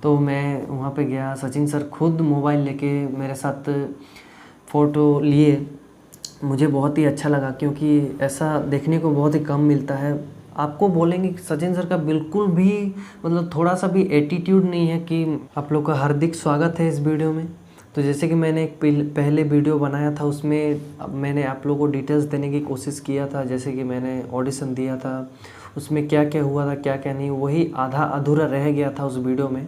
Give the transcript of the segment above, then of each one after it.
तो मैं वहाँ पे गया, सचिन सर खुद मोबाइल लेके मेरे साथ फ़ोटो लिए। मुझे बहुत ही अच्छा लगा क्योंकि ऐसा देखने को बहुत ही कम मिलता है। आपको बोलेंगे कि सचिन सर का बिल्कुल भी मतलब थोड़ा सा भी एटीट्यूड नहीं है कि आप लोग का हार्दिक स्वागत है इस वीडियो में। तो जैसे कि मैंने एक पहले वीडियो बनाया था, उसमें मैंने आप लोगों को डिटेल्स देने की कोशिश किया था, जैसे कि मैंने ऑडिशन दिया था, उसमें क्या क्या हुआ था क्या क्या नहीं, वही आधा अधूरा रह गया था उस वीडियो में,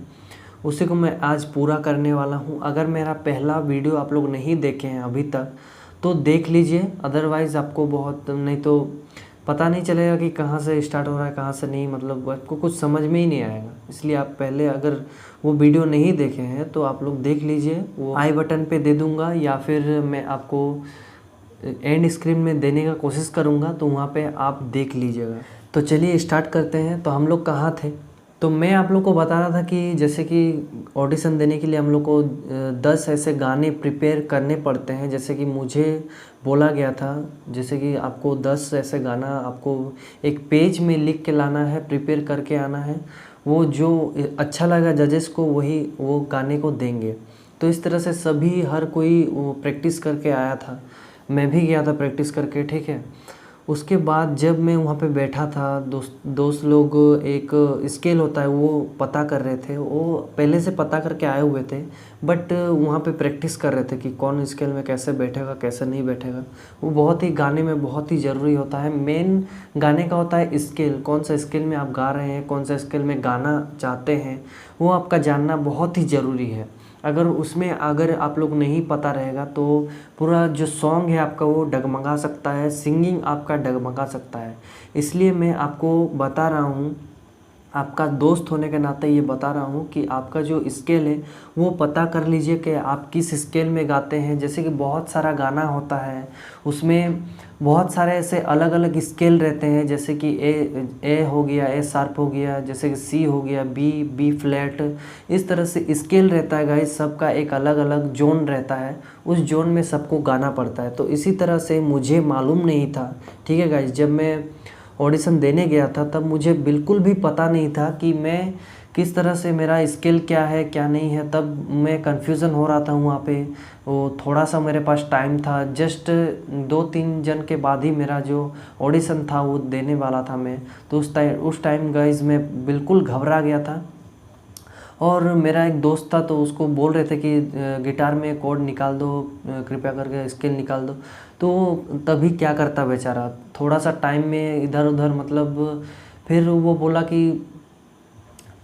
उसी को मैं आज पूरा करने वाला हूँ। अगर मेरा पहला वीडियो आप लोग नहीं देखे हैं अभी तक तो देख लीजिए, अदरवाइज़ आपको बहुत नहीं तो पता नहीं चलेगा कि कहाँ से स्टार्ट हो रहा है कहाँ से नहीं, मतलब आपको कुछ समझ में ही नहीं आएगा। इसलिए आप पहले अगर वो वीडियो नहीं देखे हैं तो आप लोग देख लीजिए, वो आई बटन पे दे दूँगा या फिर मैं आपको एंड स्क्रीन में देने का कोशिश करूँगा, तो वहाँ पे आप देख लीजिएगा। तो चलिए स्टार्ट करते हैं। तो हम लोग कहाँ थे, तो मैं आप लोग को बता रहा था कि जैसे कि ऑडिशन देने के लिए हम लोग को 10 ऐसे गाने प्रिपेयर करने पड़ते हैं। जैसे कि मुझे बोला गया था, जैसे कि आपको 10 ऐसे गाना आपको एक पेज में लिख के लाना है, प्रिपेयर करके आना है। वो जो अच्छा लगा जजेस को वही वो गाने को देंगे। तो इस तरह से सभी हर कोई वो प्रैक्टिस करके आया था, मैं भी गया था प्रैक्टिस करके, ठीक है। उसके बाद जब मैं वहाँ पे बैठा था, दोस्त लोग एक स्केल होता है वो पता कर रहे थे, वो पहले से पता करके आए हुए थे, बट वहाँ पे प्रैक्टिस कर रहे थे कि कौन स्केल में कैसे बैठेगा कैसे नहीं बैठेगा। वो बहुत ही गाने में बहुत ही ज़रूरी होता है। मेन गाने का होता है स्केल, कौन सा स्केल में आप गा रहे हैं, कौन सा स्केल में गाना चाहते हैं, वो आपका जानना बहुत ही ज़रूरी है। अगर आप लोग नहीं पता रहेगा तो पूरा जो सॉन्ग है आपका वो डगमगा सकता है, सिंगिंग आपका डगमगा सकता है। इसलिए मैं आपको बता रहा हूँ, आपका दोस्त होने के नाते ये बता रहा हूँ कि आपका जो स्केल है वो पता कर लीजिए कि आप किस स्केल में गाते हैं। जैसे कि बहुत सारा गाना होता है, उसमें बहुत सारे ऐसे अलग अलग स्केल रहते हैं, जैसे कि ए हो गया, ए शार्प हो गया, जैसे कि सी हो गया, बी फ्लैट, इस तरह से स्केल रहता है गाइस। सबका एक अलग अलग जोन रहता है, उस जोन में सबको गाना पड़ता है। तो इसी तरह से मुझे मालूम नहीं था, ठीक है गाइस। जब मैं ऑडिशन देने गया था तब मुझे बिल्कुल भी पता नहीं था कि मैं किस तरह से, मेरा स्किल क्या है क्या नहीं है, तब मैं कन्फ्यूज़न हो रहा था वहाँ पे। वो थोड़ा सा मेरे पास टाइम था, जस्ट 2-3 जन के बाद ही मेरा जो ऑडिशन था वो देने वाला था मैं। तो उस टाइम गाइज मैं बिल्कुल घबरा गया था। और मेरा एक दोस्त था तो उसको बोल रहे थे कि गिटार में कोड निकाल दो, कृपया करके स्केल निकाल दो। तो तभी क्या करता बेचारा, थोड़ा सा टाइम में इधर उधर, मतलब फिर वो बोला कि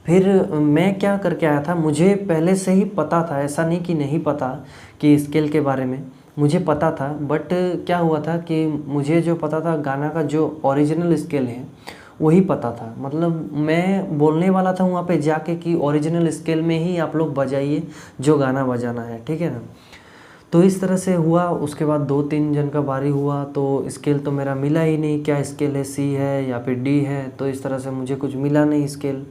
फिर मैं क्या करके आया था, मुझे पहले से ही पता था, ऐसा नहीं कि नहीं पता कि स्केल के बारे में मुझे पता था। बट क्या हुआ था कि मुझे जो पता था गाना का जो ओरिजिनल स्केल है वही पता था। मतलब मैं बोलने वाला था वहाँ पे जाके कि ओरिजिनल स्केल में ही आप लोग बजाइए जो गाना बजाना है, ठीक है ना। तो इस तरह से हुआ। उसके बाद 2-3 जन का बारी हुआ तो स्केल तो मेरा मिला ही नहीं, क्या स्केल है, सी है या फिर डी है, तो इस तरह से मुझे कुछ मिला नहीं स्केल।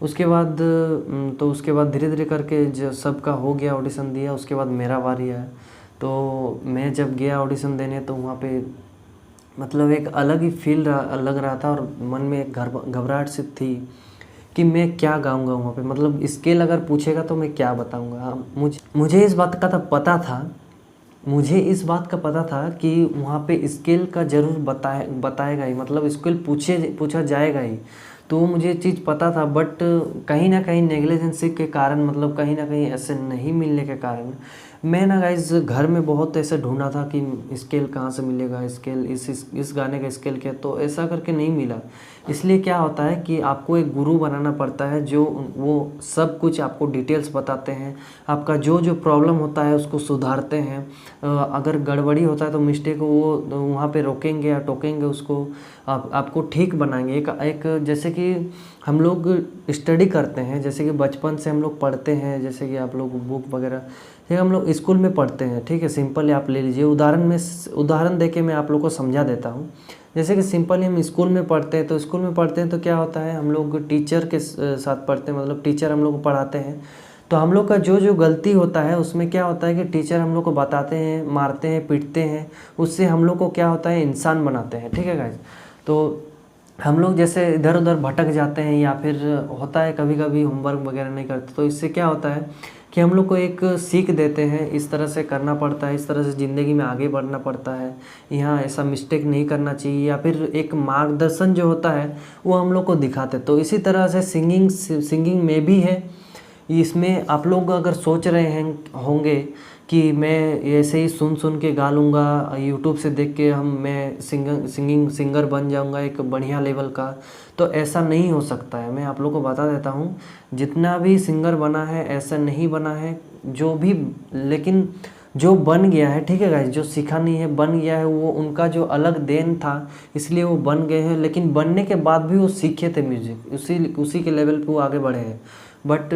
उसके बाद धीरे धीरे करके जो सबका हो गया, ऑडिशन दिया, उसके बाद मेरा बारी आया। तो मैं जब गया ऑडिशन देने तो वहाँ पे मतलब एक अलग ही फील लग रहा था, और मन में एक घबराहट सी थी कि मैं क्या गाऊंगा वहाँ पे। मतलब स्केल अगर पूछेगा तो मैं क्या बताऊंगा। मुझे इस बात का तो पता था, मुझे इस बात का पता था कि वहाँ पे स्केल का ज़रूर बताएगा ही, मतलब स्केल पूछा जाएगा ही। तो मुझे चीज़ पता था, बट कहीं ना कहीं नेग्लिजेंसी के कारण, मतलब कहीं ना कहीं ऐसे नहीं मिलने के कारण मैं ना गाइस घर में बहुत ऐसे ढूंढा था कि स्केल कहाँ से मिलेगा, स्केल इस गाने का स्केल क्या, तो ऐसा करके नहीं मिला। इसलिए क्या होता है कि आपको एक गुरु बनाना पड़ता है जो वो सब कुछ आपको डिटेल्स बताते हैं, आपका जो जो प्रॉब्लम होता है उसको सुधारते हैं। अगर गड़बड़ी होता है तो मिस्टेक वो वहाँ पे रोकेंगे या टोकेंगे उसको, आपको ठीक बनाएंगे। एक जैसे कि हम लोग स्टडी करते हैं, जैसे कि बचपन से हम लोग पढ़ते हैं, जैसे कि आप लोग बुक वगैरह, ठीक, हम लोग स्कूल में पढ़ते हैं, ठीक है। सिंपल आप ले लीजिए, उदाहरण देके मैं आप लोग को समझा देता हूँ। जैसे कि सिंपली हम स्कूल में पढ़ते हैं, तो क्या होता है, हम लोग टीचर के साथ पढ़ते हैं, मतलब टीचर हम लोग को पढ़ाते हैं। तो हम लोग का जो जो गलती होता है उसमें क्या होता है कि टीचर हम लोग को बताते हैं, मारते हैं, पीटते हैं, उससे हम लोग को क्या होता है, इंसान बनाते हैं, ठीक है गाइस। तो हम लोग जैसे इधर उधर भटक जाते हैं या फिर होता है कभी कभी होमवर्क वगैरह नहीं करते, तो इससे क्या होता है कि हम लोग को एक सीख देते हैं, इस तरह से करना पड़ता है, इस तरह से ज़िंदगी में आगे बढ़ना पड़ता है, यहाँ ऐसा मिस्टेक नहीं करना चाहिए, या फिर एक मार्गदर्शन जो होता है वो हम लोग को दिखाते। तो इसी तरह से सिंगिंग में भी है। इसमें आप लोग अगर सोच रहे हैं होंगे कि मैं ऐसे ही सुन सुन के गा लूँगा, यूट्यूब से देख के मैं सिंगर बन जाऊँगा एक बढ़िया लेवल का, तो ऐसा नहीं हो सकता है। मैं आप लोग को बता देता हूँ, जितना भी सिंगर बना है ऐसा नहीं बना है जो भी, लेकिन जो बन गया है, ठीक है गाइस, जो सीखा नहीं है बन गया है, वो उनका जो अलग देन था इसलिए वो बन गए हैं। लेकिन बनने के बाद भी वो सीखे थे म्यूज़िक, उसी के लेवल पे वो आगे बढ़े हैं। बट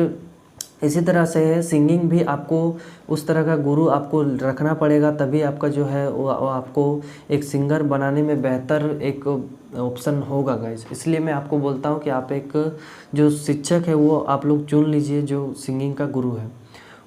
इसी तरह से है सिंगिंग भी, आपको उस तरह का गुरु आपको रखना पड़ेगा, तभी आपका जो है वो आपको एक सिंगर बनाने में बेहतर एक ऑप्शन होगा गाइस। इसलिए मैं आपको बोलता हूँ कि आप एक जो शिक्षक है वो आप लोग चुन लीजिए जो सिंगिंग का गुरु है।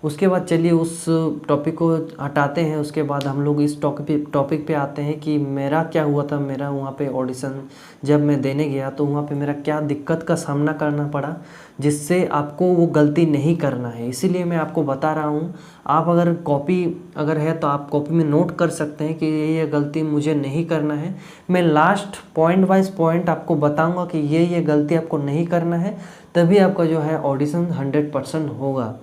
उसके बाद चलिए उस टॉपिक को हटाते हैं, उसके बाद हम लोग इस टॉपिक पे आते हैं कि मेरा क्या हुआ था। मेरा वहाँ पे ऑडिशन जब मैं देने गया तो वहाँ पे मेरा क्या दिक्कत का सामना करना पड़ा, जिससे आपको वो गलती नहीं करना है। इसीलिए मैं आपको बता रहा हूँ। आप अगर कॉपी अगर है तो आप कॉपी में नोट कर सकते हैं कि ये गलती मुझे नहीं करना है। मैं लास्ट पॉइंट वाइज पॉइंट आपको बताऊँगा कि ये गलती आपको नहीं करना है, तभी आपका जो है ऑडिशन 100% होगा।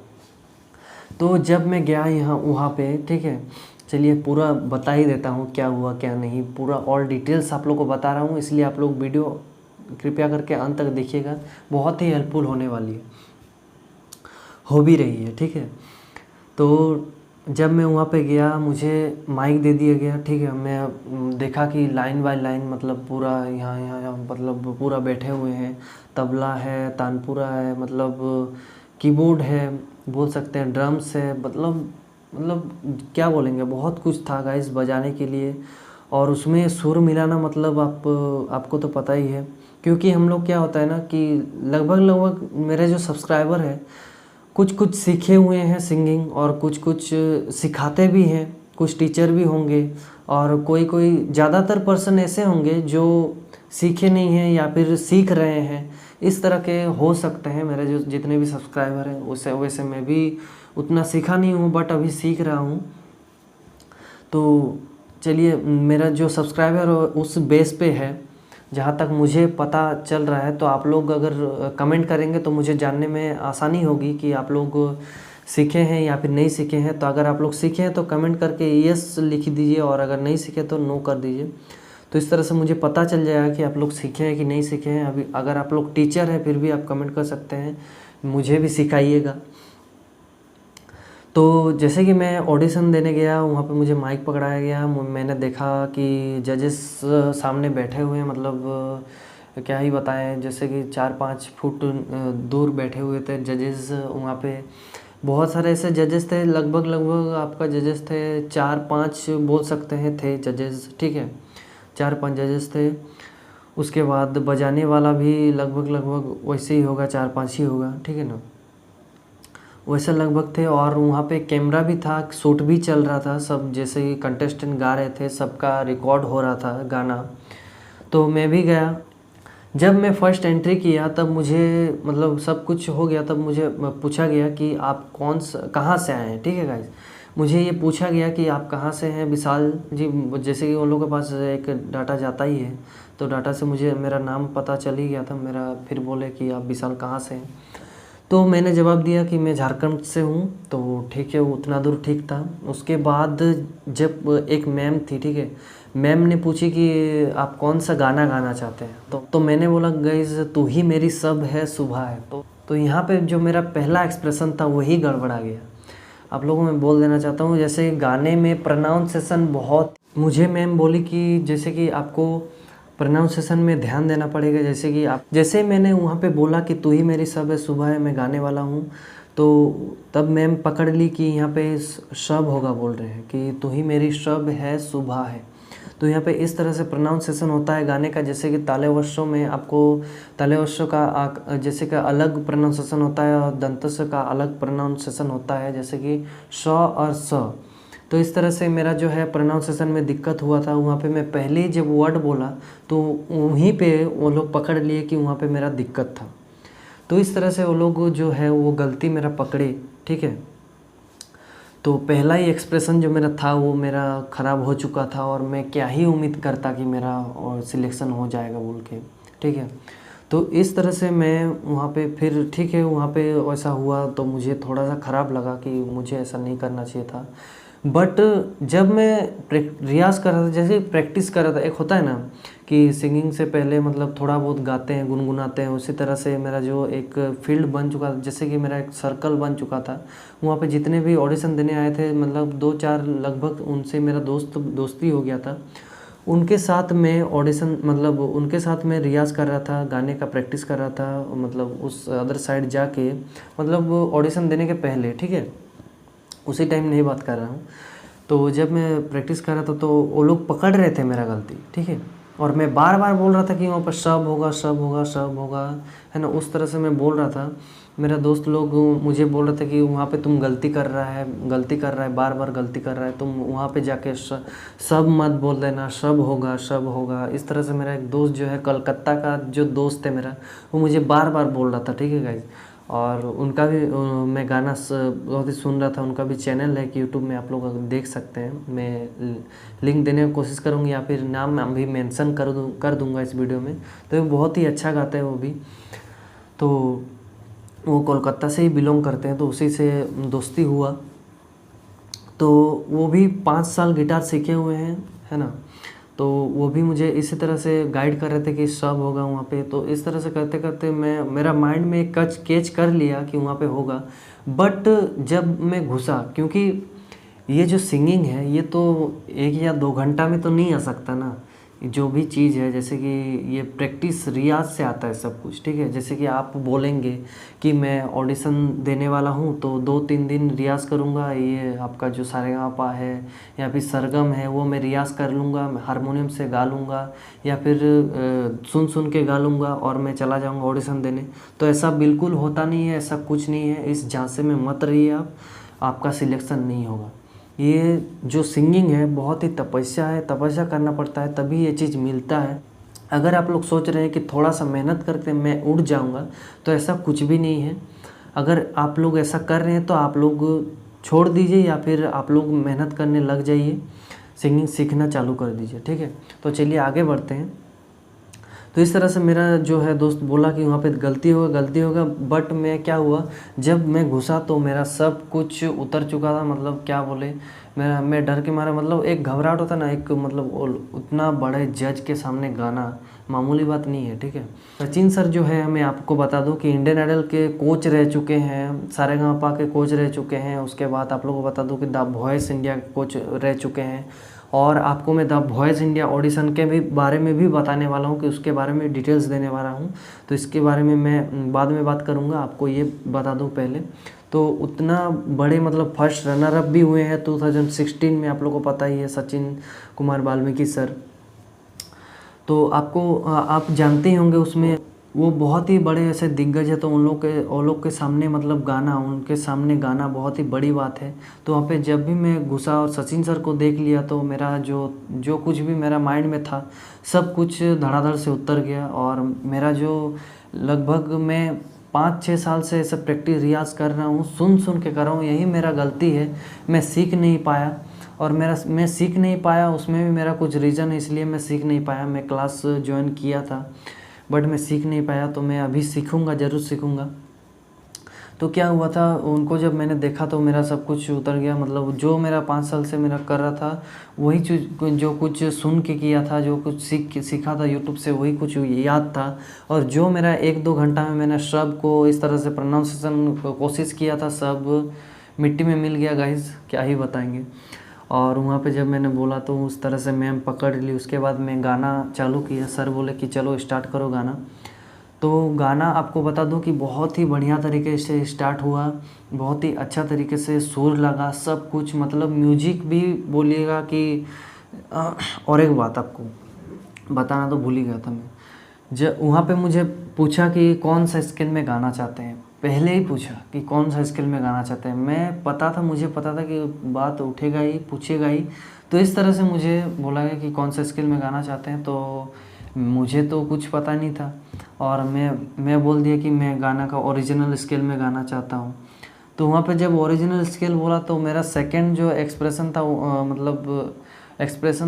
तो जब मैं गया यहाँ वहाँ पे, ठीक है, चलिए पूरा बता ही देता हूँ क्या हुआ क्या नहीं, पूरा ऑल डिटेल्स आप लोग को बता रहा हूँ। इसलिए आप लोग वीडियो कृपया करके अंत तक देखिएगा, बहुत ही हेल्पफुल होने वाली है, हो भी रही है, ठीक है। तो जब मैं वहाँ पे गया मुझे माइक दे दिया गया, ठीक है। मैं देखा कि लाइन बाय लाइन मतलब पूरा यहाँ मतलब पूरा बैठे हुए हैं, तबला है, तानपुरा है, मतलब कीबोर्ड है, बोल सकते हैं ड्रम्स है, मतलब क्या बोलेंगे, बहुत कुछ था गाइस बजाने के लिए। और उसमें सुर मिलाना मतलब आपको तो पता ही है, क्योंकि हम लोग क्या होता है ना कि लगभग मेरे जो सब्सक्राइबर है कुछ सीखे हुए हैं सिंगिंग, और कुछ सिखाते भी हैं, कुछ टीचर भी होंगे, और कोई ज़्यादातर पर्सन ऐसे होंगे जो सीखे नहीं हैं या फिर सीख रहे हैं। इस तरह के हो सकते हैं मेरे जो जितने भी सब्सक्राइबर हैं। वैसे मैं भी उतना सीखा नहीं हूँ, बट अभी सीख रहा हूँ। तो चलिए, मेरा जो सब्सक्राइबर उस बेस पे है जहाँ तक मुझे पता चल रहा है। तो आप लोग अगर कमेंट करेंगे तो मुझे जानने में आसानी होगी कि आप लोग सीखे हैं या फिर नहीं सीखे हैं। तो अगर आप लोग सीखे हैं तो कमेंट करके यस लिख दीजिए, और अगर नहीं सीखे तो नो कर दीजिए। तो इस तरह से मुझे पता चल जाएगा कि आप लोग सीखे हैं कि नहीं सीखे हैं। अभी अगर आप लोग टीचर हैं फिर भी आप कमेंट कर सकते हैं, मुझे भी सिखाइएगा। तो जैसे कि मैं ऑडिशन देने गया, वहाँ पे मुझे माइक पकड़ाया गया। मैंने देखा कि जजेस सामने बैठे हुए हैं, मतलब क्या ही बताएं, जैसे कि 4-5 फुट दूर बैठे हुए थे जजेस। वहाँ पे बहुत सारे ऐसे जजेस थे, लगभग आपका जजेस थे 4-5 बोल सकते हैं थे जजेस, ठीक है, 4-5 जजेस थे। उसके बाद बजाने वाला भी लगभग वैसे ही होगा, 4-5 ही होगा, ठीक है ना, वैसे लगभग थे। और वहाँ पे कैमरा भी था, शूट भी चल रहा था, सब जैसे कि कंटेस्टेंट गा रहे थे सबका रिकॉर्ड हो रहा था गाना। तो मैं भी गया। जब मैं फ़र्स्ट एंट्री किया तब मुझे मतलब सब कुछ हो गया, तब मुझे पूछा गया कि आप कहाँ से आए हैं, ठीक है गाइस। मुझे ये पूछा गया कि आप कहाँ से हैं विशाल जी, जैसे कि उन लोगों के पास एक डाटा जाता ही है, तो डाटा से मुझे मेरा नाम पता चल ही गया था मेरा। फिर बोले कि आप विशाल कहाँ से हैं, तो मैंने जवाब दिया कि मैं झारखंड से हूँ। तो ठीक है, उतना दूर ठीक था। उसके बाद जब एक मैम थी, ठीक है, मैम ने पूछी कि आप कौन सा गाना गाना चाहते हैं। तो मैंने बोला गाइस, तू ही मेरी सब है सुबह है। तो यहाँ पे जो मेरा पहला एक्सप्रेशन था वही गड़बड़ा गया। आप लोगों में बोल देना चाहता हूँ, जैसे गाने में प्रोनाउंसिएशन बहुत, मुझे मैम बोली कि जैसे कि आपको प्रोनाउंसिएशन में ध्यान देना पड़ेगा। जैसे मैंने वहाँ पे बोला कि तू ही मेरी सब है सुबह है, मैं गाने वाला हूँ, तो तब मैम पकड़ ली कि यहाँ पे शब होगा, बोल रहे हैं कि तू ही मेरी शब है सुबह है। तो यहाँ पे इस तरह से प्रोनाउंसिएशन होता है गाने का। जैसे कि तालव्यों में आपको तालव्यों का जैसे का अलग प्रोनाउंसिएशन होता है, और दंतस्व का अलग प्रोनाउंसिएशन होता है, जैसे कि श और स। तो इस तरह से मेरा जो है प्रोनाउंसिएशन में दिक्कत हुआ था। वहाँ पे मैं पहले ही जब वर्ड बोला तो वहीं पे वो लोग पकड़ लिए कि वहाँ पे मेरा दिक्कत था। तो इस तरह से वो लोग जो है वो गलती मेरा पकड़े, ठीक है। तो पहला ही एक्सप्रेशन जो मेरा था वो मेरा ख़राब हो चुका था और मैं क्या ही उम्मीद करता कि मेरा और सिलेक्शन हो जाएगा बोल के, ठीक है। तो इस तरह से मैं वहाँ पे फिर ठीक है, वहाँ पे ऐसा हुआ तो मुझे थोड़ा सा ख़राब लगा कि मुझे ऐसा नहीं करना चाहिए था। बट जब मैं रियाज़ कर रहा था, जैसे प्रैक्टिस कर रहा था, एक होता है ना कि सिंगिंग से पहले मतलब थोड़ा बहुत गाते हैं, गुनगुनाते हैं, उसी तरह से मेरा जो एक फील्ड बन चुका था, जैसे कि मेरा एक सर्कल बन चुका था। वहाँ पे जितने भी ऑडिशन देने आए थे मतलब 2-4 लगभग उनसे मेरा दोस्ती हो गया था। उनके साथ मैं ऑडिशन मतलब उनके साथ मैं रियाज़ कर रहा था, गाने का प्रैक्टिस कर रहा था, मतलब उस अदर साइड जाके, मतलब ऑडिशन देने के पहले, ठीक है, उसी टाइम नहीं बात कर रहा हूँ। तो जब मैं प्रैक्टिस कर रहा था तो वो लोग पकड़ रहे थे मेरा गलती, ठीक है, और मैं बार बार बोल रहा था कि वहाँ पर शब होगा, शब होगा, शब होगा, है ना, उस तरह से मैं बोल रहा था। मेरा दोस्त लोग मुझे बोल रहे थे कि वहाँ पे तुम गलती कर रहा है, गलती कर रहा है, बार बार गलती कर रहा है, तुम वहाँ पे जाके सब मत बोल देना, शब होगा, शब होगा। इस तरह से मेरा एक दोस्त जो है, कलकत्ता का जो दोस्त है मेरा, वो मुझे बार बार बोल रहा था, ठीक है गाइज। और उनका भी मैं गाना बहुत ही सुन रहा था। उनका भी चैनल है कि यूट्यूब में आप लोग देख सकते हैं, मैं लिंक देने की कोशिश करूँगी या फिर नाम अभी मेंशन कर दूँगा इस वीडियो में। तो वो बहुत ही अच्छा गाते हैं वो भी। तो वो कोलकाता से ही बिलोंग करते हैं, तो उसी से दोस्ती हुआ। तो वो भी 5 साल गिटार सीखे हुए हैं, है ना। तो वो भी मुझे इसी तरह से गाइड कर रहे थे कि सब होगा वहाँ पे। तो इस तरह से करते करते मेरा माइंड में एक कैच कर लिया कि वहाँ पे होगा। बट जब मैं घुसा, क्योंकि ये जो सिंगिंग है ये तो 1 या 2 घंटा में तो नहीं आ सकता ना। जो भी चीज़ है, जैसे कि ये प्रैक्टिस रियाज से आता है सब कुछ, ठीक है। जैसे कि आप बोलेंगे कि मैं ऑडिशन देने वाला हूँ तो 2-3 दिन रियाज करूँगा, ये आपका जो सारेगामापा है या फिर सरगम है वो मैं रियाज कर लूँगा, मैं हारमोनियम से गा लूँगा या फिर सुन सुन के गा लूँगा और मैं चला जाऊँगा ऑडिशन देने। तो ऐसा बिल्कुल होता नहीं है, ऐसा कुछ नहीं है। इस झांसे में मत रहिए आप, आपका सिलेक्शन नहीं होगा। ये जो सिंगिंग है बहुत ही तपस्या है, तपस्या करना पड़ता है तभी ये चीज़ मिलता है। अगर आप लोग सोच रहे हैं कि थोड़ा सा मेहनत करके मैं उड़ जाऊंगा, तो ऐसा कुछ भी नहीं है। अगर आप लोग ऐसा कर रहे हैं तो आप लोग छोड़ दीजिए या फिर आप लोग मेहनत करने लग जाइए, सिंगिंग सीखना चालू कर दीजिए, ठीक है। तो चलिए आगे बढ़ते हैं। तो इस तरह से मेरा जो है दोस्त बोला कि वहाँ पे गलती होगा, गलती होगा। बट मैं क्या हुआ, जब मैं घुसा तो मेरा सब कुछ उतर चुका था। मतलब क्या बोले, मैं डर के मारे, मतलब एक घबराहट होता ना, एक मतलब उतना बड़े जज के सामने गाना मामूली बात नहीं है, ठीक है। सचिन सर जो है, मैं आपको बता दूं कि इंडियन आइडल के कोच रह चुके हैं, सारेगामापा के कोच रह चुके हैं। उसके बाद आप लोगों को बता दूं कि द वॉइस इंडिया के कोच रह चुके हैं। और आपको मैं द वॉइस इंडिया ऑडिशन के भी बारे में भी बताने वाला हूँ कि उसके बारे में डिटेल्स देने वाला हूँ। तो इसके बारे में मैं बाद में बात करूँगा, आपको ये बता दूँ पहले। तो उतना बड़े मतलब फर्स्ट रनर अप भी हुए हैं 2016 में, आप लोगों को पता ही है, सचिन कुमार वाल्मीकि सर। तो आपको आप जानते ही होंगे, उसमें वो बहुत ही बड़े ऐसे दिग्गज है। तो उन लोग के सामने मतलब गाना, उनके सामने गाना बहुत ही बड़ी बात है। तो वहाँ पे जब भी मैं घुसा और सचिन सर को देख लिया तो मेरा जो कुछ भी मेरा माइंड में था सब कुछ धड़ाधड़ से उतर गया। और मेरा जो लगभग मैं 5-6 साल से ऐसे प्रैक्टिस रियाज कर रहा हूँ, सुन सुन के कर रहा हूँ, यही मेरा गलती है। मैं सीख नहीं पाया, और मैं सीख नहीं पाया, उसमें भी मेरा कुछ रीज़न है, इसलिए मैं सीख नहीं पाया। मैं क्लास ज्वाइन किया था बट मैं सीख नहीं पाया। तो मैं अभी सीखूंगा, ज़रूर सीखूंगा। तो क्या हुआ था, उनको जब मैंने देखा तो मेरा सब कुछ उतर गया। मतलब जो मेरा 5 साल से मेरा कर रहा था वही चीज़, जो कुछ सुन के किया था, जो कुछ सीखा था यूट्यूब से, वही कुछ याद था। और जो मेरा 1-2 घंटा में मैंने शब्द को इस तरह से प्रोनाउंसिएशन कोशिश किया था, सब मिट्टी में मिल गया गाइस, क्या ही बताएंगे। और वहाँ पे जब मैंने बोला तो उस तरह से मैम पकड़ ली। उसके बाद मैं गाना चालू किया, सर बोले कि चलो स्टार्ट करो गाना। तो गाना आपको बता दूं कि बहुत ही बढ़िया तरीके से स्टार्ट हुआ, बहुत ही अच्छा तरीके से सुर लगा, सब कुछ, मतलब म्यूजिक भी बोलिएगा कि और एक बात आपको बताना तो भूल ही गया था मैं। जब वहाँ पे मुझे पूछा कि कौन सा स्केल में गाना चाहते हैं, पहले ही पूछा कि कौन सा स्केल में गाना चाहते हैं। मुझे पता था कि बात उठेगा ही, पूछेगा ही। तो इस तरह से मुझे बोला गया कि कौन सा स्केल में गाना चाहते हैं, तो मुझे तो कुछ पता नहीं था और मैं बोल दिया कि मैं गाना का ओरिजिनल स्केल में गाना चाहता हूँ। तो वहाँ पे जब ओरिजिनल स्केल बोला तो मेरा सेकंड जो एक्सप्रेशन था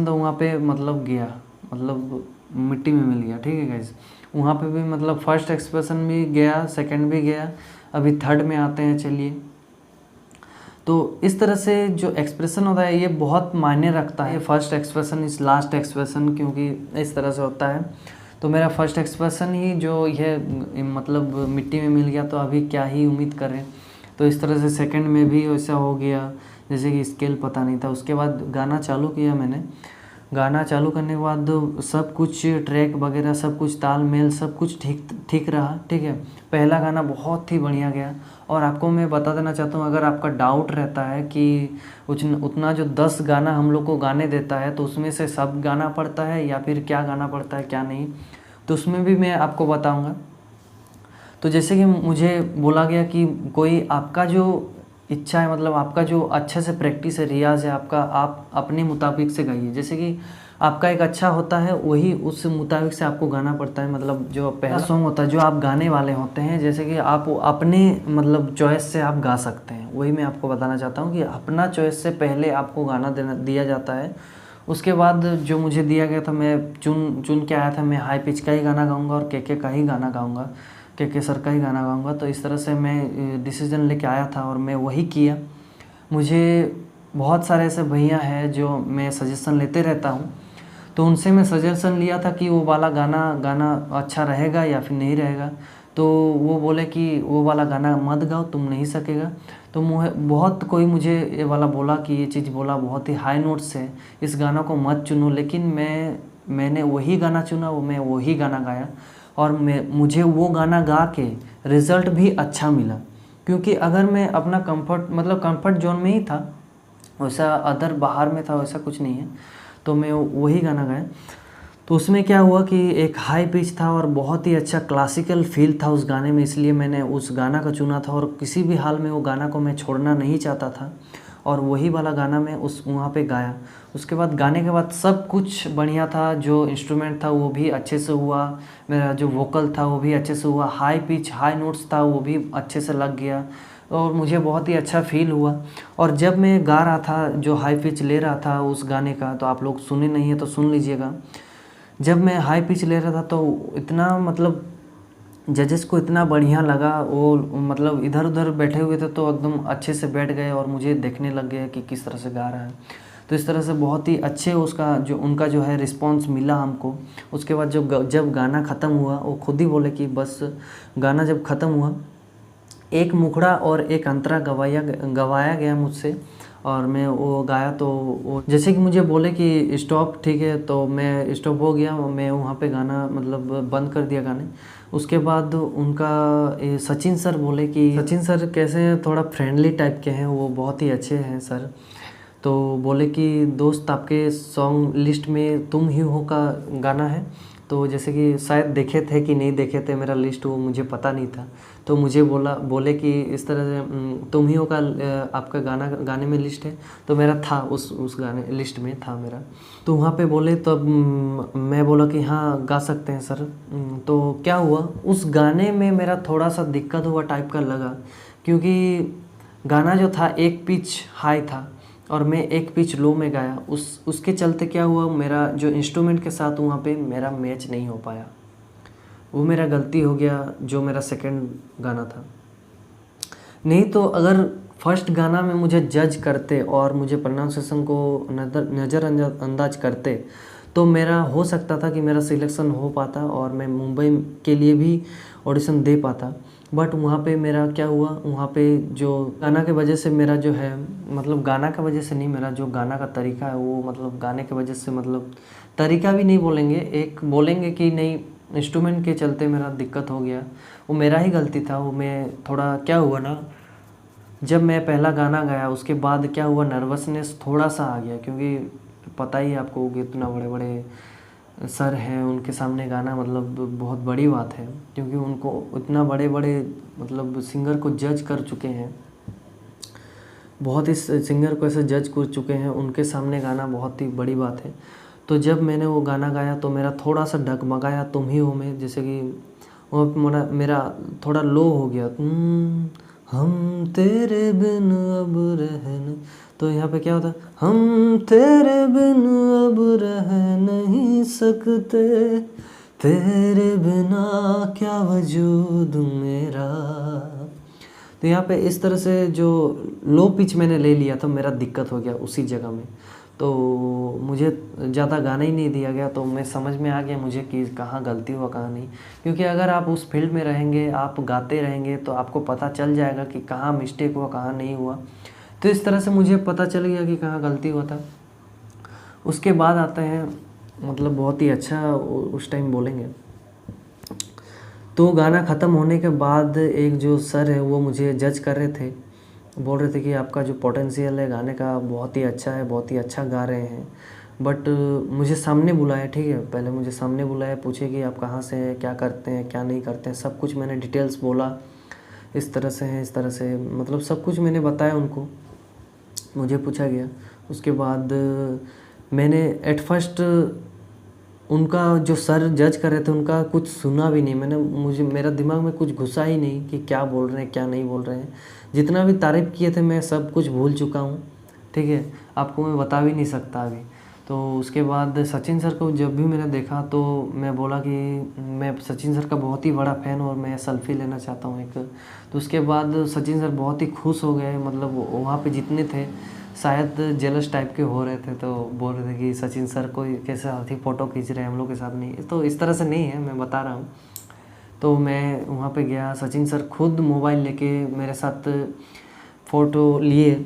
वहाँ पे मतलब गया, मतलब मिट्टी में मिल गया। ठीक है गाइस, वहाँ पे भी मतलब फर्स्ट एक्सप्रेशन भी गया, सेकंड भी गया। अभी थर्ड में आते हैं, चलिए। तो इस तरह से जो एक्सप्रेशन होता है ये बहुत मायने रखता है। फर्स्ट एक्सप्रेशन इस लास्ट एक्सप्रेशन, क्योंकि इस तरह से होता है। तो मेरा फर्स्ट एक्सप्रेशन ही जो ये मतलब मिट्टी में मिल गया, तो अभी क्या ही उम्मीद करें। तो इस तरह से सेकंड में भी वैसा हो गया, जैसे कि स्केल पता नहीं था। उसके बाद गाना चालू किया मैंने। गाना चालू करने के बाद सब कुछ ट्रैक वगैरह सब कुछ ताल मेल सब कुछ ठीक रहा। ठीक है, पहला गाना बहुत ही बढ़िया गया। और आपको मैं बता देना चाहता हूँ, अगर आपका डाउट रहता है कि उतना जो 10 गाना हम लोग को गाने देता है तो उसमें से सब गाना पड़ता है या फिर क्या गाना पड़ता है क्या नहीं, तो उसमें भी मैं आपको बताऊँगा। तो जैसे कि मुझे बोला गया कि कोई आपका जो इच्छा है, मतलब आपका जो अच्छे से प्रैक्टिस है, रियाज़ है आपका, आप अपने मुताबिक से गाइए। जैसे कि आपका एक अच्छा होता है वही उस मुताबिक से आपको गाना पड़ता है। मतलब जो पहला सॉन्ग होता है जो आप गाने वाले होते हैं, जैसे कि आप अपने मतलब चॉइस से आप गा सकते हैं। वही मैं आपको बताना चाहता हूँ कि अपना चॉइस से पहले आपको गाना दिया जाता है। उसके बाद जो मुझे दिया गया था, मैं चुन के आया था, मैं हाई पिच का ही गाना गाऊँगा और के का ही गाना गाऊँगा, के सर का ही गाना गाऊँगा। तो इस तरह से मैं डिसीज़न लेके आया था और मैं वही किया। मुझे बहुत सारे ऐसे भैया हैं जो मैं सजेशन लेते रहता हूँ, तो उनसे मैं सजेशन लिया था कि वो वाला गाना अच्छा रहेगा या फिर नहीं रहेगा। तो वो बोले कि वो वाला गाना मत गाओ, तुम नहीं सकेगा। तो कोई मुझे ये वाला बोला कि ये चीज़ बोला बहुत ही हाई नोट्स है, इस गाना को मत चुनो। लेकिन मैंने वही गाना चुना, मैं वही गाना गाया और मुझे वो गाना गा के रिज़ल्ट भी अच्छा मिला। क्योंकि अगर मैं अपना कंफर्ट जोन में ही था, वैसा अदर बाहर में था, वैसा कुछ नहीं है, तो मैं वही गाना गाया। तो उसमें क्या हुआ कि एक हाई पिच था और बहुत ही अच्छा क्लासिकल फील था उस गाने में, इसलिए मैंने उस गाना का चुना था। और किसी भी हाल में वो गाना को मैं छोड़ना नहीं चाहता था और वही वाला गाना मैं वहाँ पे गाया। उसके बाद गाने के बाद सब कुछ बढ़िया था, जो इंस्ट्रूमेंट था वो भी अच्छे से हुआ, मेरा जो वोकल था वो भी अच्छे से हुआ, हाई पिच हाई नोट्स था वो भी अच्छे से लग गया और मुझे बहुत ही अच्छा फील हुआ। और जब मैं गा रहा था, जो हाई पिच ले रहा था उस गाने का, तो आप लोग सुने नहीं है तो सुन लीजिएगा। जब मैं हाई पिच ले रहा था तो इतना मतलब जजेस को इतना बढ़िया लगा, वो मतलब इधर उधर बैठे हुए थे तो एकदम अच्छे से बैठ गए और मुझे देखने लग गए कि किस तरह से गा रहा है। तो इस तरह से बहुत ही अच्छे उनका जो है रिस्पांस मिला हमको। उसके बाद जब गाना ख़त्म हुआ, वो खुद ही बोले कि बस गाना जब ख़त्म हुआ, एक मुखड़ा और एक अंतरा गवाया गया मुझसे और मैं वो गाया। तो वो जैसे कि मुझे बोले कि स्टॉप, ठीक है, तो मैं स्टॉप हो गया, मैं वहाँ पे गाना मतलब बंद कर दिया गाने। उसके बाद उनका सचिन सर बोले कि सचिन सर कैसे हैं, थोड़ा फ्रेंडली टाइप के हैं, वो बहुत ही अच्छे हैं सर। तो बोले कि दोस्त आपके सॉन्ग लिस्ट में तुम ही हो का गाना है। तो जैसे कि शायद देखे थे कि नहीं देखे थे मेरा लिस्ट, वो मुझे पता नहीं था। तो मुझे बोले कि इस तरह से तुम ही हो का आपका गाने में लिस्ट है। तो मेरा था उस गाने लिस्ट में था मेरा। तो वहाँ पे बोले, तब मैं बोला कि हाँ गा सकते हैं सर। तो क्या हुआ, उस गाने में मेरा थोड़ा सा दिक्कत हुआ टाइप का लगा, क्योंकि गाना जो था एक पिच हाई था और मैं एक पिच लो में गाया। उसके चलते क्या हुआ, मेरा जो इंस्ट्रूमेंट के साथ वहाँ पे मेरा मैच नहीं हो पाया। वो मेरा गलती हो गया, जो मेरा सेकंड गाना था। नहीं तो अगर फर्स्ट गाना में मुझे जज करते और मुझे प्रोनाउंसिएशन को नज़रअंदाज करते तो मेरा हो सकता था कि मेरा सिलेक्शन हो पाता और मैं मुंबई के लिए भी ऑडिशन दे पाता। बट वहाँ पे मेरा क्या हुआ, वहाँ पे जो गाना के वजह से मेरा जो है, मतलब गाना की वजह से नहीं, मेरा जो गाना का तरीका है वो मतलब गाने के वजह से, मतलब तरीका भी नहीं बोलेंगे, एक बोलेंगे कि नहीं, इंस्ट्रूमेंट के चलते मेरा दिक्कत हो गया। वो मेरा ही गलती था। वो मैं थोड़ा क्या हुआ ना, जब मैं पहला गाना गाया उसके बाद क्या हुआ, नर्वसनेस थोड़ा सा आ गया, क्योंकि पता ही है आपको कि इतना बड़े बड़े सर हैं उनके सामने गाना मतलब बहुत बड़ी बात है, क्योंकि उनको इतना बड़े बड़े मतलब सिंगर को जज कर चुके हैं, बहुत इस सिंगर को ऐसे जज कर चुके हैं, उनके सामने गाना बहुत ही बड़ी बात है। तो जब मैंने वो गाना गाया तो मेरा थोड़ा सा डगमगाया तुम ही हो में, जैसे कि वो मेरा थोड़ा लो हो गया। हम तेरे बिन अब रह न, तो यहाँ पे क्या होता है, हम तेरे बिन अब रह नहीं सकते, तेरे बिना क्या वजूद मेरा। तो यहाँ पे इस तरह से जो लो पिच मैंने ले लिया था, मेरा दिक्कत हो गया उसी जगह में, तो मुझे ज़्यादा गाना ही नहीं दिया गया। तो मैं समझ में आ गया मुझे कि कहाँ गलती हुआ कहाँ नहीं, क्योंकि अगर आप उस फील्ड में रहेंगे, आप गाते रहेंगे, तो आपको पता चल जाएगा कि कहाँ मिस्टेक हुआ कहाँ नहीं हुआ। तो इस तरह से मुझे पता चल गया कि कहाँ गलती हुआ था। उसके बाद आते हैं मतलब बहुत ही अच्छा उस टाइम बोलेंगे। तो गाना ख़त्म होने के बाद एक जो सर है वो मुझे जज कर रहे थे, बोल रहे थे कि आपका जो पोटेंशियल है गाने का बहुत ही अच्छा है, बहुत ही अच्छा गा रहे हैं। बट मुझे सामने बुलाया, ठीक है, पहले मुझे सामने बुलाया, पूछे कि आप कहाँ से हैं, क्या करते हैं, क्या नहीं करते हैं, सब कुछ मैंने डिटेल्स बोला, इस तरह से हैं, इस तरह से, मतलब सब कुछ मैंने बताया उनको, मुझे पूछा गया। उसके बाद मैंने एट फर्स्ट उनका जो सर जज कर रहे थे उनका कुछ सुना भी नहीं मैंने, मेरा दिमाग में कुछ घुसा ही नहीं कि क्या बोल रहे हैं क्या नहीं बोल रहे हैं। जितना भी तारीफ़ किए थे मैं सब कुछ भूल चुका हूँ, ठीक है, आपको मैं बता भी नहीं सकता अभी। तो उसके बाद सचिन सर को जब भी मैंने देखा तो मैं बोला कि मैं सचिन सर का बहुत ही बड़ा फ़ैन और मैं सेल्फ़ी लेना चाहता हूँ एक। तो उसके बाद सचिन सर बहुत ही खुश हो गए, मतलब वहाँ पे जितने थे शायद जेलस टाइप के हो रहे थे, तो बोल रहे थे कि सचिन सर को कैसे साथी फ़ोटो खींच रहे हैं हम लोग के साथ, नहीं तो इस तरह से नहीं है, मैं बता रहा हूँ। तो मैं वहाँ पे गया, सचिन सर खुद मोबाइल लेके मेरे साथ फ़ोटो लिए,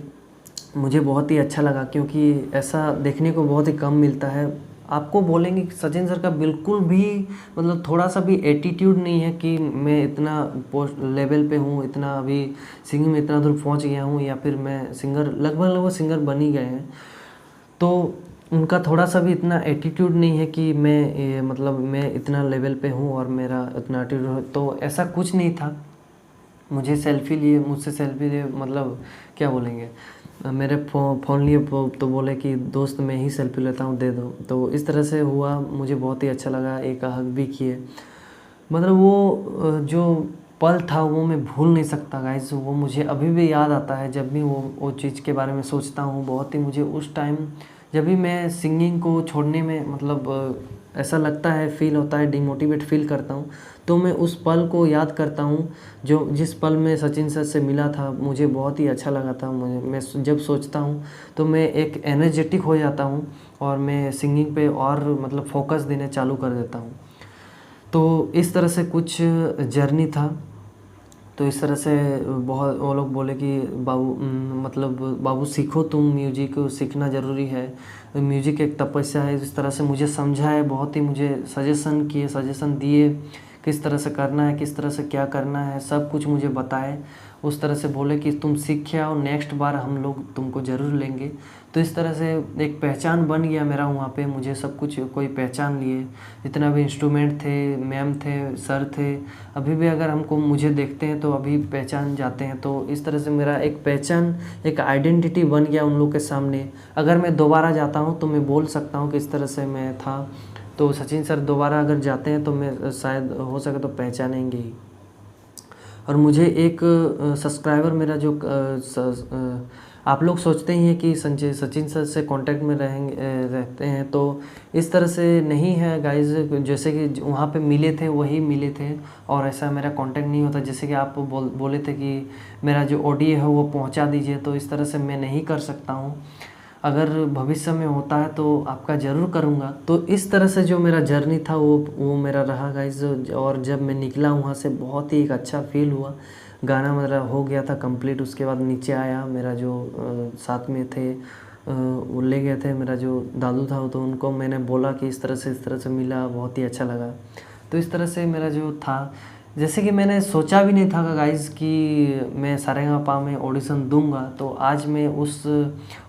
मुझे बहुत ही अच्छा लगा, क्योंकि ऐसा देखने को बहुत ही कम मिलता है। आपको बोलेंगे कि सचिन सर का बिल्कुल भी मतलब थोड़ा सा भी एटीट्यूड नहीं है कि मैं इतना पोस्ट लेवल पे हूँ, इतना अभी सिंगिंग में इतना दूर पहुँच गया हूँ, या फिर मैं सिंगर लगभग सिंगर बन ही गए हैं। तो उनका थोड़ा सा भी इतना एटीट्यूड नहीं है कि मैं मतलब मैं इतना लेवल पे हूँ और मेरा इतना एटीट्यूड, तो ऐसा कुछ नहीं था। मुझसे सेल्फी लिए, मतलब क्या बोलेंगे, मेरे फ़ोन लिए तो बोले कि दोस्त मैं ही सेल्फी लेता हूँ, दे दो। तो इस तरह से हुआ, मुझे बहुत ही अच्छा लगा, एक हग भी किए। मतलब वो जो पल था वो मैं भूल नहीं सकता गाइस, वो मुझे अभी भी याद आता है। जब भी वो चीज़ के बारे में सोचता हूँ, बहुत ही मुझे उस टाइम जब भी मैं सिंगिंग को छोड़ने में मतलब ऐसा लगता है, फील होता है, डिमोटिवेट फील करता हूँ, तो मैं उस पल को याद करता हूँ जो जिस पल में सचिन सर से मिला था, मुझे बहुत ही अच्छा लगा था। मैं जब सोचता हूँ तो मैं एक एनर्जेटिक हो जाता हूँ और मैं सिंगिंग पे और मतलब फोकस देने चालू कर देता हूँ। तो इस तरह से कुछ जर्नी था। तो इस तरह से बहुत वो लोग बोले कि बाबू मतलब बाबू सीखो, तुम म्यूजिक सीखना ज़रूरी है, म्यूजिक एक तपस्या है। इस तरह से मुझे समझाए, बहुत ही मुझे सजेशन दिए, किस तरह से करना है, किस तरह से क्या करना है, सब कुछ मुझे बताए। उस तरह से बोले कि तुम सीख के आओ, नेक्स्ट बार हम लोग तुमको ज़रूर लेंगे। तो इस तरह से एक पहचान बन गया मेरा वहाँ पे, मुझे सब कुछ कोई पहचान लिए, जितना भी इंस्ट्रूमेंट थे, मैम थे, सर थे, अभी भी अगर हमको मुझे देखते हैं तो अभी पहचान जाते हैं। तो इस तरह से मेरा एक पहचान, एक आइडेंटिटी बन गया उन लोग के सामने। अगर मैं दोबारा जाता हूँ तो मैं बोल सकता हूँ कि इस तरह से मैं था। तो सचिन सर दोबारा अगर जाते हैं तो मैं शायद हो सके तो पहचानेंगे ही। और मुझे एक सब्सक्राइबर मेरा जो आप लोग सोचते ही हैं कि सचिन सर से कांटेक्ट में रहते हैं, तो इस तरह से नहीं है गाइस। जैसे कि वहाँ पे मिले थे वही मिले थे, और ऐसा मेरा कांटेक्ट नहीं होता। जैसे कि आप बोले थे कि मेरा जो ऑडियो है वो पहुँचा दीजिए, तो इस तरह से मैं नहीं कर सकता हूँ। अगर भविष्य में होता है तो आपका ज़रूर करूँगा। तो इस तरह से जो मेरा जर्नी था वो मेरा रहा गाइस। और जब मैं निकला वहाँ से बहुत ही एक अच्छा फील हुआ, गाना मेरा हो गया था कंप्लीट। उसके बाद नीचे आया, मेरा जो साथ में थे वो ले गए थे, मेरा जो दादू था, तो उनको मैंने बोला कि इस तरह से मिला, बहुत ही अच्छा लगा। तो इस तरह से मेरा जो था जैसे कि मैंने सोचा भी नहीं था गाइज़ कि मैं सारेगामापा में ऑडिशन दूंगा, तो आज मैं उस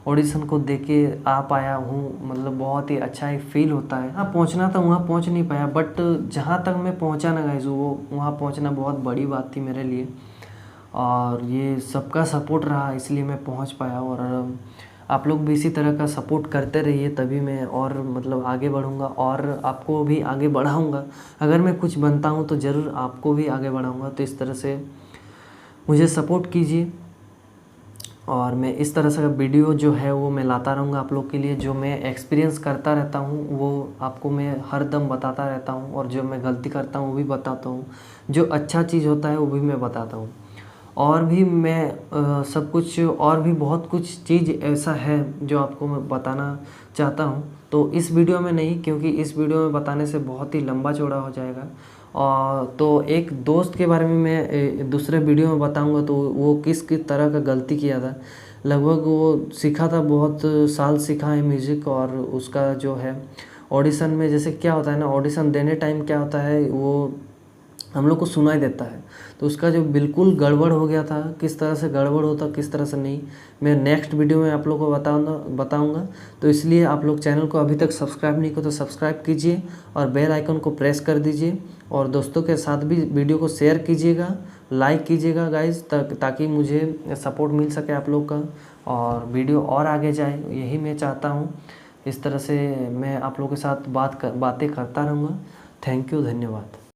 ऑडिशन को देख के आ पाया हूँ। मतलब बहुत ही अच्छा एक फ़ील होता है। हाँ, पहुँचना था, वहाँ पहुँच नहीं पाया, बट जहाँ तक मैं पहुँचा ना गाइज़, वो वहाँ पहुँचना बहुत बड़ी बात थी मेरे लिए। और ये सबका सपोर्ट रहा, इसलिए मैं पहुँच पाया। और आप लोग भी इसी तरह का सपोर्ट करते रहिए, तभी मैं और मतलब आगे बढ़ूँगा और आपको भी आगे बढ़ाऊँगा। अगर मैं कुछ बनता हूँ तो ज़रूर आपको भी आगे बढ़ाऊँगा। तो इस तरह से मुझे सपोर्ट कीजिए, और मैं इस तरह से वीडियो जो है वो मैं लाता रहूँगा आप लोग के लिए। जो मैं एक्सपीरियंस करता रहता हूँ वो आपको मैं हर दम बताता रहता हूँ, और जो मैं गलती करता हूँ वो भी बताता हूँ, जो अच्छा चीज़ होता है वो भी मैं बताता हूँ। और भी मैं सब कुछ, और भी बहुत कुछ चीज़ ऐसा है जो आपको मैं बताना चाहता हूँ। तो इस वीडियो में नहीं, क्योंकि इस वीडियो में बताने से बहुत ही लंबा चौड़ा हो जाएगा। और तो एक दोस्त के बारे में मैं दूसरे वीडियो में बताऊंगा, तो वो किस किस तरह का गलती किया था। लगभग वो सीखा था, बहुत साल सीखा है म्यूज़िक, और उसका जो है ऑडिशन में जैसे क्या होता है ना, ऑडिशन देने टाइम क्या होता है, वो हम लोग को सुनाई देता है। तो उसका जो बिल्कुल गड़बड़ हो गया था, किस तरह से गड़बड़ होता किस तरह से नहीं, मैं नेक्स्ट वीडियो में आप लोग को बताऊंगा। तो इसलिए आप लोग चैनल को अभी तक सब्सक्राइब नहीं किया तो सब्सक्राइब कीजिए, और बेल आइकन को प्रेस कर दीजिए, और दोस्तों के साथ भी वीडियो को शेयर कीजिएगा, लाइक कीजिएगा गाइज, ताकि मुझे सपोर्ट मिल सके आप लोग का, और वीडियो और आगे जाए, यही मैं चाहता हूँ। इस तरह से मैं आप लोगों के साथ बातें करता रहूँगा। थैंक यू, धन्यवाद।